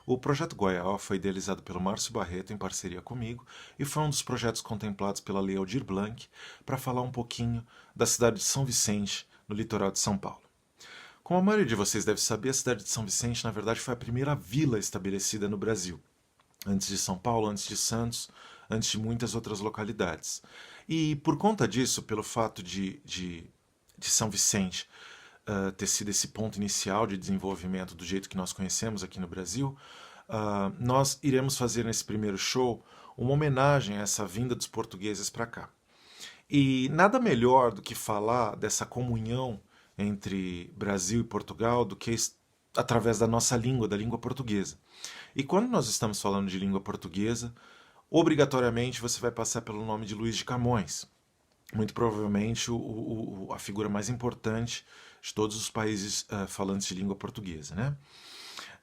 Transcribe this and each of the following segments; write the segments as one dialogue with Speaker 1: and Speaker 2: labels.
Speaker 1: O projeto Goiás foi idealizado pelo Márcio Barreto em parceria comigo e foi um dos projetos contemplados pela Lei Aldir Blanc para falar um pouquinho da cidade de São Vicente, no litoral de São Paulo. Como a maioria de vocês deve saber, a cidade de São Vicente, na verdade, foi a primeira vila estabelecida no Brasil, antes de São Paulo, antes de Santos, antes de muitas outras localidades. E por conta disso, pelo fato de São Vicente ter sido esse ponto inicial de desenvolvimento do jeito que nós conhecemos aqui no Brasil, nós iremos fazer nesse primeiro show uma homenagem a essa vinda dos portugueses para cá. E nada melhor do que falar dessa comunhão entre Brasil e Portugal do que através da nossa língua, da língua portuguesa. E quando nós estamos falando de língua portuguesa, obrigatoriamente você vai passar pelo nome de Luís de Camões, muito provavelmente a figura mais importante de todos os países falantes de língua portuguesa, né?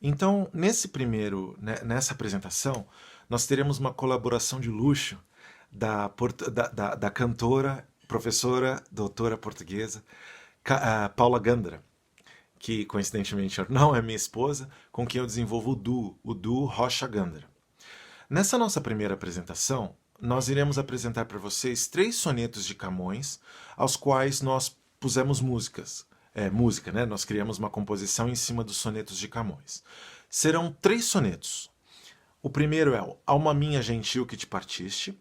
Speaker 1: Então, nessa apresentação, nós teremos uma colaboração de luxo da cantora, professora, doutora portuguesa, Paula Gandra, que coincidentemente não é minha esposa, com quem eu desenvolvo o duo Rocha Gandra. Nessa nossa primeira apresentação, nós iremos apresentar para vocês 3 sonetos de Camões, aos quais nós pusemos música, né? Nós criamos uma composição em cima dos sonetos de Camões. Serão 3 sonetos. O primeiro é o Alma Minha Gentil Que Te Partiste,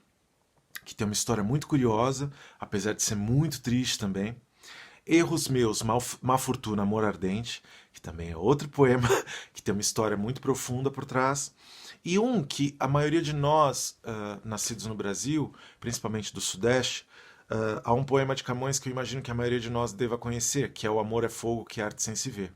Speaker 1: que tem uma história muito curiosa, apesar de ser muito triste também. Erros Meus, Má Fortuna, Amor Ardente, que também é outro poema que tem uma história muito profunda por trás. E um que a maioria de nós, nascidos no Brasil, principalmente do Sudeste, há um poema de Camões que eu imagino que a maioria de nós deva conhecer, que é O Amor é Fogo que Arde Sem Se Ver.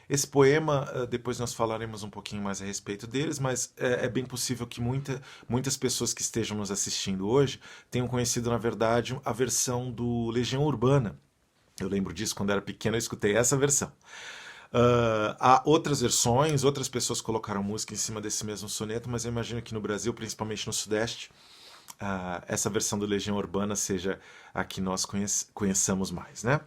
Speaker 1: Esse poema, depois nós falaremos um pouquinho mais a respeito deles, mas é bem possível que muitas pessoas que estejam nos assistindo hoje tenham conhecido, na verdade, a versão do Legião Urbana. Eu lembro disso quando era pequeno, eu escutei essa versão. Há outras versões, outras pessoas colocaram música em cima desse mesmo soneto, mas eu imagino que no Brasil, principalmente no Sudeste, essa versão do Legião Urbana seja a que nós conheçamos mais, né?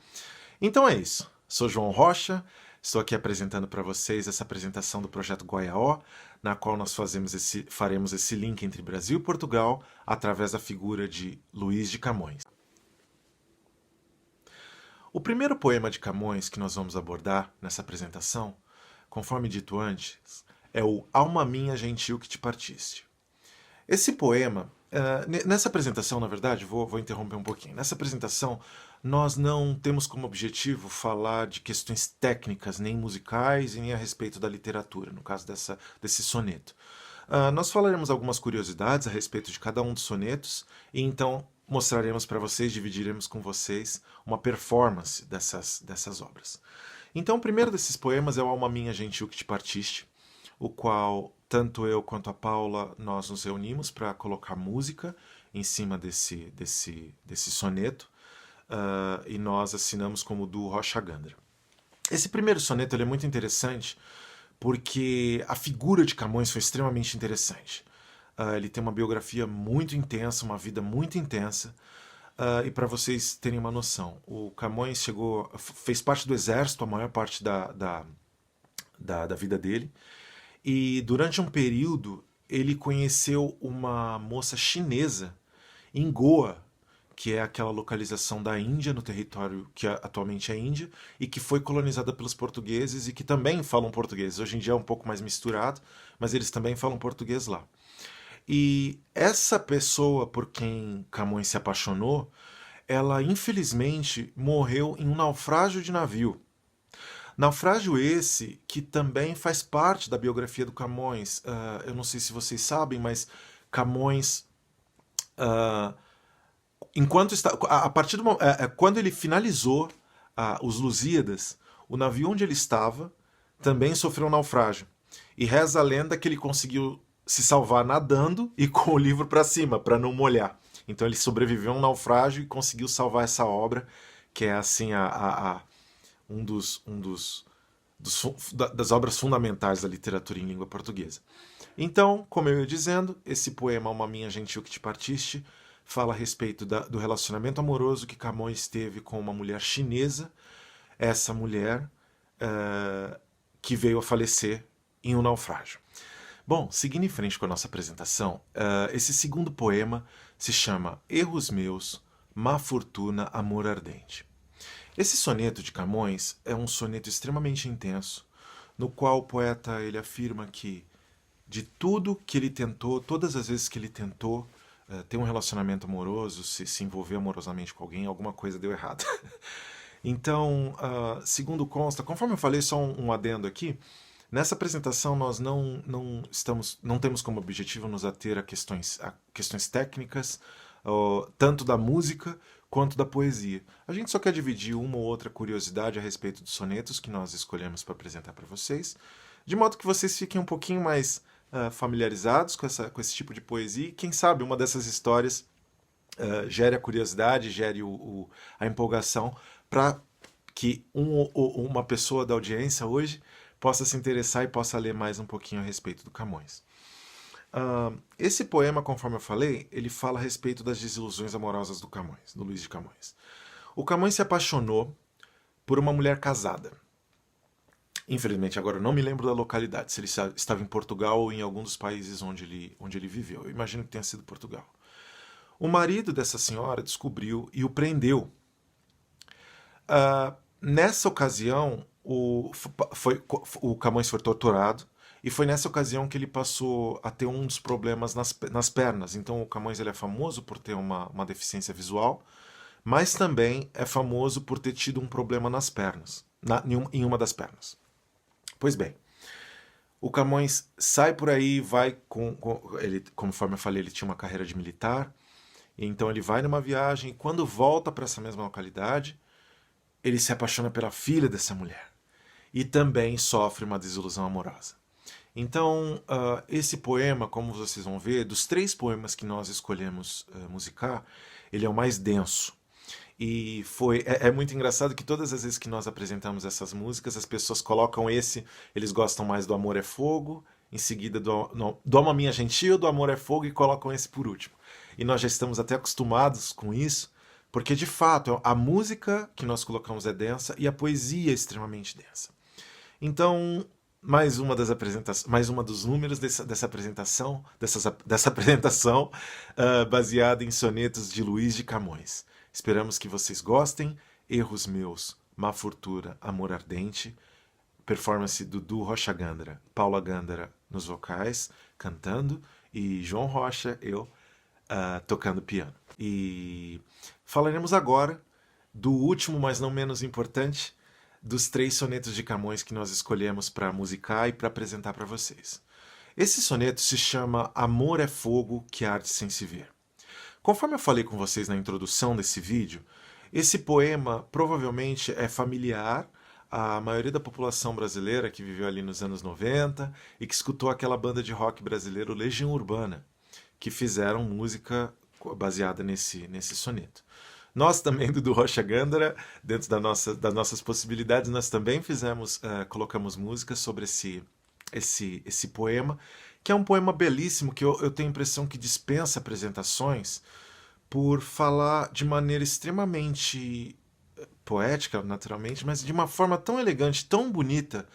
Speaker 1: Então é isso. Sou João Rocha, estou aqui apresentando para vocês essa apresentação do projeto Goiaó, na qual nós faremos esse link entre Brasil e Portugal através da figura de Luís de Camões. O primeiro poema de Camões que nós vamos abordar nessa apresentação, conforme dito antes, é o Alma Minha Gentil Que Te Partiste. Esse poema, nessa apresentação, na verdade, vou interromper um pouquinho. Nessa apresentação, nós não temos como objetivo falar de questões técnicas, nem musicais e nem a respeito da literatura, no caso desse soneto. Nós falaremos algumas curiosidades a respeito de cada um dos sonetos e então mostraremos para vocês, dividiremos com vocês uma performance dessas obras. Então, o primeiro desses poemas é o Alma Minha Gentil Que Te Partiste, o qual tanto eu quanto a Paula nós nos reunimos para colocar música em cima desse soneto e nós assinamos como duo Rocha Gandra. Esse primeiro soneto ele é muito interessante porque a figura de Camões foi extremamente interessante. Ele tem uma biografia muito intensa, uma vida muito intensa. E para vocês terem uma noção, o Camões fez parte do exército a maior parte da vida dele. E durante um período ele conheceu uma moça chinesa em Goa, que é aquela localização da Índia, no território que atualmente é Índia, e que foi colonizada pelos portugueses e que também falam português. Hoje em dia é um pouco mais misturado, mas eles também falam português lá. E essa pessoa por quem Camões se apaixonou, ela infelizmente morreu em um naufrágio de navio. Naufrágio esse que também faz parte da biografia do Camões. Eu não sei se vocês sabem, mas Camões, enquanto está, a partir do quando ele finalizou os Lusíadas, o navio onde ele estava também sofreu um naufrágio. E reza a lenda que ele conseguiu se salvar nadando e com o livro para cima, para não molhar. Então ele sobreviveu a um naufrágio e conseguiu salvar essa obra, que é assim das obras fundamentais da literatura em língua portuguesa. Então, como eu ia dizendo, esse poema Alma Minha Gentil Que Te Partiste fala a respeito do relacionamento amoroso que Camões teve com uma mulher chinesa, essa mulher que veio a falecer em um naufrágio. Bom, seguindo em frente com a nossa apresentação, esse segundo poema se chama Erros Meus, Má Fortuna, Amor Ardente. Esse soneto de Camões é um soneto extremamente intenso, no qual o poeta ele afirma que de tudo que ele tentou, todas as vezes que ele tentou ter um relacionamento amoroso, se envolver amorosamente com alguém, alguma coisa deu errado. Então, segundo consta, conforme eu falei, só um adendo aqui, nessa apresentação nós não temos como objetivo nos ater a questões técnicas, tanto da música quanto da poesia. A gente só quer dividir uma ou outra curiosidade a respeito dos sonetos que nós escolhemos para apresentar para vocês, de modo que vocês fiquem um pouquinho mais familiarizados com esse tipo de poesia e quem sabe uma dessas histórias gere a curiosidade, gere a empolgação para que uma pessoa da audiência hoje possa se interessar e possa ler mais um pouquinho a respeito do Camões. Esse poema, conforme eu falei, ele fala a respeito das desilusões amorosas do Camões, do Luís de Camões. O Camões se apaixonou por uma mulher casada. Infelizmente, agora eu não me lembro da localidade, se ele estava em Portugal ou em algum dos países onde ele viveu. Eu imagino que tenha sido Portugal. O marido dessa senhora descobriu e o prendeu. Nessa ocasião, o Camões foi torturado e foi nessa ocasião que ele passou a ter um dos problemas nas pernas. Então o Camões ele é famoso por ter uma deficiência visual, mas também é famoso por ter tido um problema nas pernas, em uma das pernas. Pois bem, o Camões sai por aí, vai ele, conforme eu falei, ele tinha uma carreira de militar, então ele vai numa viagem e quando volta para essa mesma localidade, ele se apaixona pela filha dessa mulher e também sofre uma desilusão amorosa. Então, esse poema, como vocês vão ver, dos 3 poemas que nós escolhemos musicar, ele é o mais denso. E é muito engraçado que todas as vezes que nós apresentamos essas músicas, as pessoas colocam eles gostam mais do Amor é Fogo, em seguida do Alma Minha Gentil, do Amor é Fogo e colocam esse por último. E nós já estamos até acostumados com isso, porque de fato a música que nós colocamos é densa e a poesia é extremamente densa. Então, mais uma dos números dessa apresentação, baseada em sonetos de Luís de Camões. Esperamos que vocês gostem. Erros Meus, Má Fortuna, Amor Ardente. Performance Dudu Rocha Gândara, Paula Gândara nos vocais, cantando, e João Rocha, eu, tocando piano. E falaremos agora do último, mas não menos importante, dos 3 sonetos de Camões que nós escolhemos para musicar e para apresentar para vocês. Esse soneto se chama Amor é Fogo que arde sem se ver. Conforme eu falei com vocês na introdução desse vídeo, esse poema provavelmente é familiar à maioria da população brasileira que viveu ali nos anos 90 e que escutou aquela banda de rock brasileiro Legião Urbana, que fizeram música baseada nesse soneto. Nós também, do Rocha Gândara, dentro das nossas possibilidades, nós também colocamos música sobre esse poema, que é um poema belíssimo, que eu tenho a impressão que dispensa apresentações, por falar de maneira extremamente poética, naturalmente, mas de uma forma tão elegante, tão bonita.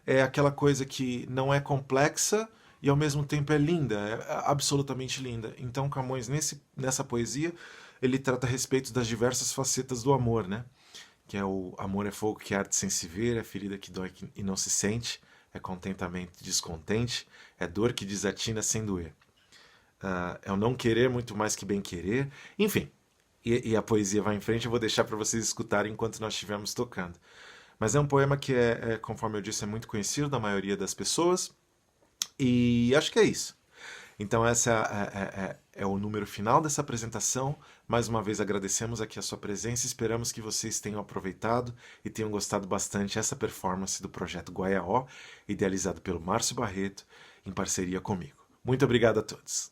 Speaker 1: É aquela coisa que não é complexa e ao mesmo tempo é linda, é absolutamente linda. Então Camões, nessa poesia, ele trata a respeito das diversas facetas do amor, né? Que é o amor é fogo que arde sem se ver, é ferida que dói e não se sente, é contentamento e descontente, é dor que desatina sem doer. É o não querer muito mais que bem querer, enfim. E a poesia vai em frente, eu vou deixar para vocês escutarem enquanto nós estivermos tocando. Mas é um poema que, conforme eu disse, é muito conhecido da maioria das pessoas, e acho que é isso. Então esse é o número final dessa apresentação. Mais uma vez agradecemos aqui a sua presença, esperamos que vocês tenham aproveitado e tenham gostado bastante essa performance do projeto Guaiaó, idealizado pelo Márcio Barreto, em parceria comigo. Muito obrigado a todos.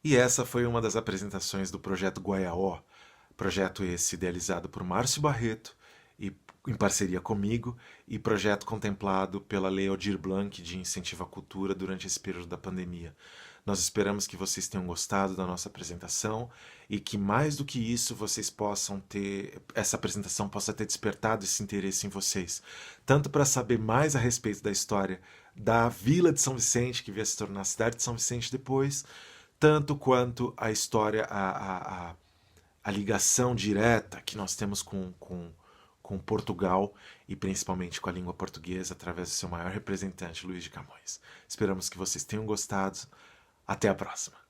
Speaker 1: E essa foi uma das apresentações do projeto Guaiaó, projeto esse idealizado por Márcio Barreto, e em parceria comigo, e projeto contemplado pela Lei Aldir Blanc de Incentivo à Cultura durante esse período da pandemia. Nós esperamos que vocês tenham gostado da nossa apresentação e que, mais do que isso, vocês possam ter, essa apresentação possa ter despertado esse interesse em vocês, tanto para saber mais a respeito da história da Vila de São Vicente, que veio a se tornar a cidade de São Vicente depois, tanto quanto a história, a ligação direta que nós temos com Portugal e principalmente com a língua portuguesa através do seu maior representante, Luís de Camões. Esperamos que vocês tenham gostado. Até a próxima!